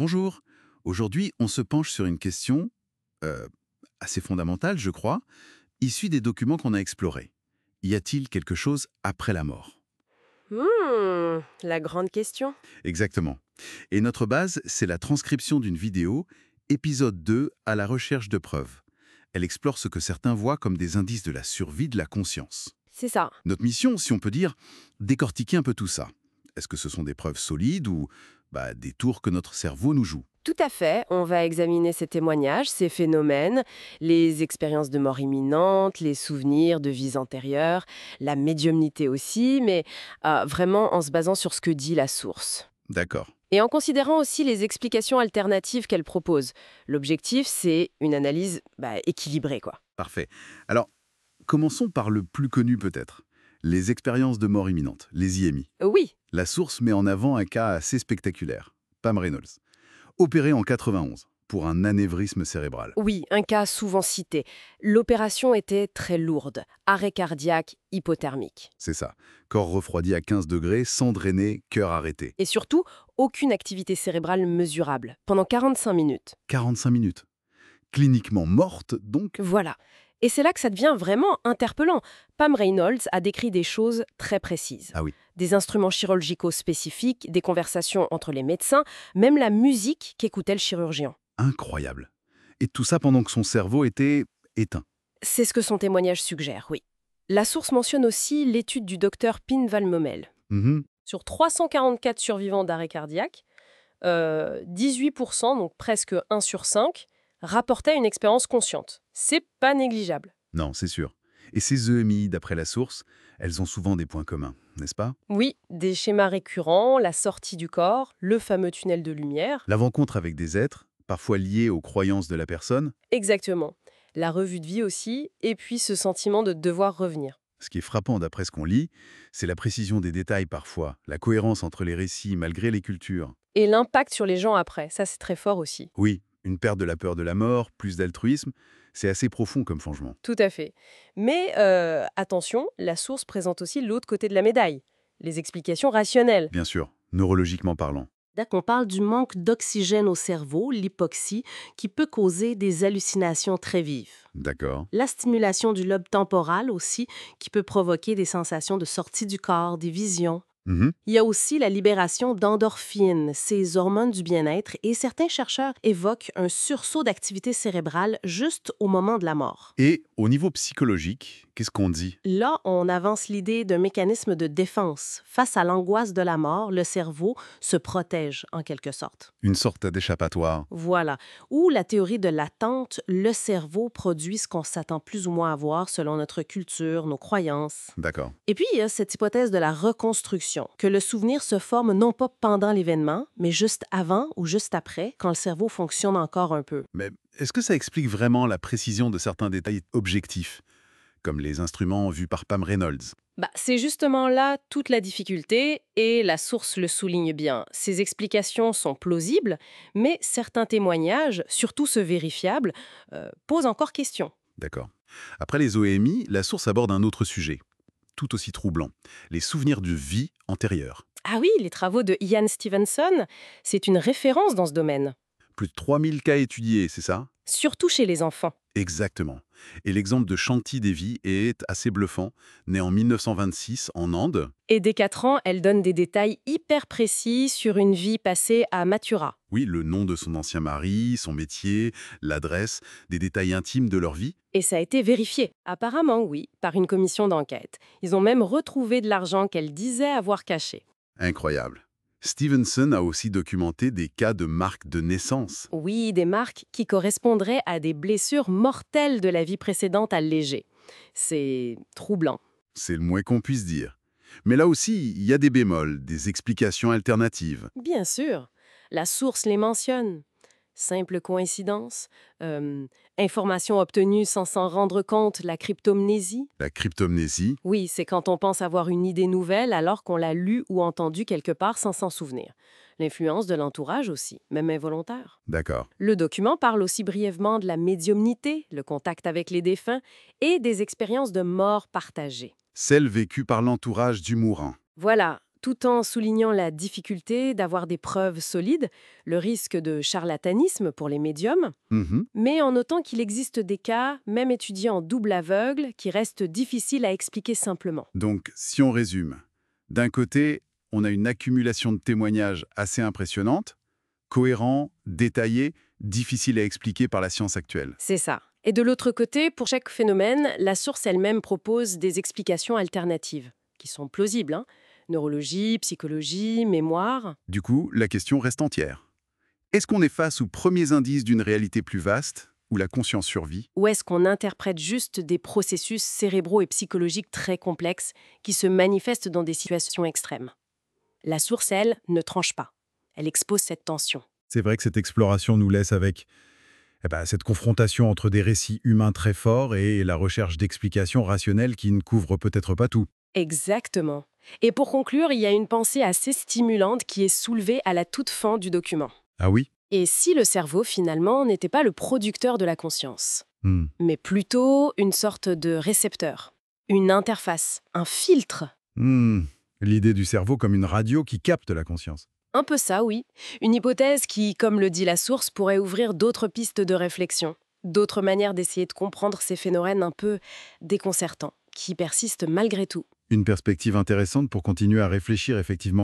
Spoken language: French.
Bonjour. Aujourd'hui, on se penche sur une question euh, assez fondamentale, je crois, issue des documents qu'on a explorés. Y a-t-il quelque chose après la mort? La grande question. Exactement. Et notre base, c'est la transcription d'une vidéo, épisode 2, à la recherche de preuves. Elle explore ce que certains voient comme des indices de la survie de la conscience. C'est ça. Notre mission, si on peut dire, décortiquer un peu tout ça. Est-ce que ce sont des preuves solides ou des tours que notre cerveau nous joue? Tout à fait. On va examiner ces témoignages, ces phénomènes, les expériences de mort imminente, les souvenirs de vies antérieures, la médiumnité aussi, mais vraiment en se basant sur ce que dit la source. D'accord. Et en considérant aussi les explications alternatives qu'elle propose. L'objectif, c'est une analyse équilibrée, quoi. Parfait. Alors, commençons par le plus connu peut-être. Les expériences de mort imminente, les IMI. Oui, La source met en avant un cas assez spectaculaire. Pam Reynolds. Opéré en 91 pour un anévrisme cérébral. oui, un cas souvent cité. L'opération était très lourde. Arrêt cardiaque, hypothermique. C'est ça. Corps refroidi à 15 degrés, sang drainé, cœur arrêté. Et surtout, aucune activité cérébrale mesurable, pendant 45 minutes. 45 minutes. Cliniquement morte, donc. Voilà. Et c'est là que ça devient vraiment interpellant. Pam Reynolds a décrit des choses très précises. Ah oui, Des instruments chirurgicaux spécifiques, des conversations entre les médecins, même la musique qu'écoutait le chirurgien. incroyable. Et tout ça pendant que son cerveau était éteint. C'est ce que son témoignage suggère, oui. La source mentionne aussi l'étude du docteur Pin Valmomel. Mhm. Sur 344 survivants d'arrêt cardiaque, 18%, donc presque 1 sur 5, rapportaient une expérience consciente. C'est pas négligeable. Non, c'est sûr. Et ces EMI, d'après la source, elles ont souvent des points communs, n'est-ce pas? Oui, des schémas récurrents, la sortie du corps, le fameux tunnel de lumière. La rencontre avec des êtres, parfois liés aux croyances de la personne. Exactement. La revue de vie aussi, et puis ce sentiment de devoir revenir. Ce qui est frappant d'après ce qu'on lit, c'est la précision des détails parfois, la cohérence entre les récits malgré les cultures. Et l'impact sur les gens après, ça c'est très fort aussi. Oui, une perte de la peur de la mort, plus d'altruisme, c'est assez profond comme changement. Tout à fait. Mais attention, la source présente aussi l'autre côté de la médaille, les explications rationnelles. Bien sûr, neurologiquement parlant. On parle du manque d'oxygène au cerveau, l'hypoxie, qui peut causer des hallucinations très vives. D'accord. La stimulation du lobe temporal aussi, qui peut provoquer des sensations de sortie du corps, des visions. Mhm. Il y a aussi la libération d'endorphines, ces hormones du bien-être, et certains chercheurs évoquent un sursaut d'activité cérébrale juste au moment de la mort. Et au niveau psychologique, qu'est-ce qu'on dit? Là, on avance l'idée d'un mécanisme de défense. Face à l'angoisse de la mort, le cerveau se protège en quelque sorte. Une sorte d'échappatoire. Voilà. Ou la théorie de l'attente, le cerveau produit ce qu'on s'attend plus ou moins à voir selon notre culture, nos croyances. D'accord. Et puis, il y a cette hypothèse de la reconstruction, que le souvenir se forme non pas pendant l'événement, mais juste avant ou juste après, quand le cerveau fonctionne encore un peu. Mais est-ce que ça explique vraiment la précision de certains détails objectifs, comme les instruments vus par Pam Reynolds? C'est justement là toute la difficulté, et la source le souligne bien. Ces explications sont plausibles, mais certains témoignages, surtout ceux vérifiables, posent encore question. D'accord. Après les OMI, la source aborde un autre sujet, tout aussi troublant, les souvenirs de vie antérieure. Ah oui, les travaux de Ian Stevenson, c'est une référence dans ce domaine, Plus de 3000 cas étudiés, c'est ça? surtout chez les enfants. Exactement. Et l'exemple de Shanti Devi est assez bluffant, né en 1926 en Inde. Et dès 4 ans, elle donne des détails hyper précis sur une vie passée à Mathura. Oui, le nom de son ancien mari, son métier, l'adresse, des détails intimes de leur vie. Et ça a été vérifié. Apparemment, oui, par une commission d'enquête. Ils ont même retrouvé de l'argent qu'elle disait avoir caché. Incroyable. Stevenson a aussi documenté des cas de marques de naissance. Oui, des marques qui correspondraient à des blessures mortelles de la vie précédente allégée. C'est troublant. C'est le moins qu'on puisse dire. Mais là aussi, il y a des bémols, des explications alternatives. Bien sûr, la source les mentionne. Simple coïncidence, information obtenue sans s'en rendre compte, la cryptomnésie. La cryptomnésie, Oui, c'est quand on pense avoir une idée nouvelle alors qu'on l'a lue ou entendue quelque part sans s'en souvenir. L'influence de l'entourage aussi, même involontaire. d'accord. Le document parle aussi brièvement de la médiumnité, le contact avec les défunts et des expériences de mort partagées. Celle vécue par l'entourage du mourant. Voilà, tout en soulignant la difficulté d'avoir des preuves solides, le risque de charlatanisme pour les médiums, Mhm. mais en notant qu'il existe des cas, même étudiés en double aveugle, qui restent difficiles à expliquer simplement. Donc, si on résume, d'un côté, on a une accumulation de témoignages assez impressionnante, cohérents, détaillés, difficiles à expliquer par la science actuelle. C'est ça. Et de l'autre côté, pour chaque phénomène, la source elle-même propose des explications alternatives, qui sont plausibles, hein. Neurologie, psychologie, mémoire. Du coup, la question reste entière. Est-ce qu'on est face aux premiers indices d'une réalité plus vaste, où la conscience survit? Ou est-ce qu'on interprète juste des processus cérébraux et psychologiques très complexes qui se manifestent dans des situations extrêmes? La source, elle, ne tranche pas. Elle expose cette tension. C'est vrai que cette exploration nous laisse avec cette confrontation entre des récits humains très forts et la recherche d'explications rationnelles qui ne couvrent peut-être pas tout. Exactement. Et pour conclure, il y a une pensée assez stimulante qui est soulevée à la toute fin du document. Ah oui? Et si le cerveau, finalement, n'était pas le producteur de la conscience, Hmm. mais plutôt une sorte de récepteur, une interface, un filtre? Hmm. L'idée du cerveau comme une radio qui capte la conscience. Un peu ça, oui. Une hypothèse qui, comme le dit la source, pourrait ouvrir d'autres pistes de réflexion, d'autres manières d'essayer de comprendre ces phénomènes un peu déconcertants, qui persistent malgré tout. Une perspective intéressante pour continuer à réfléchir effectivement.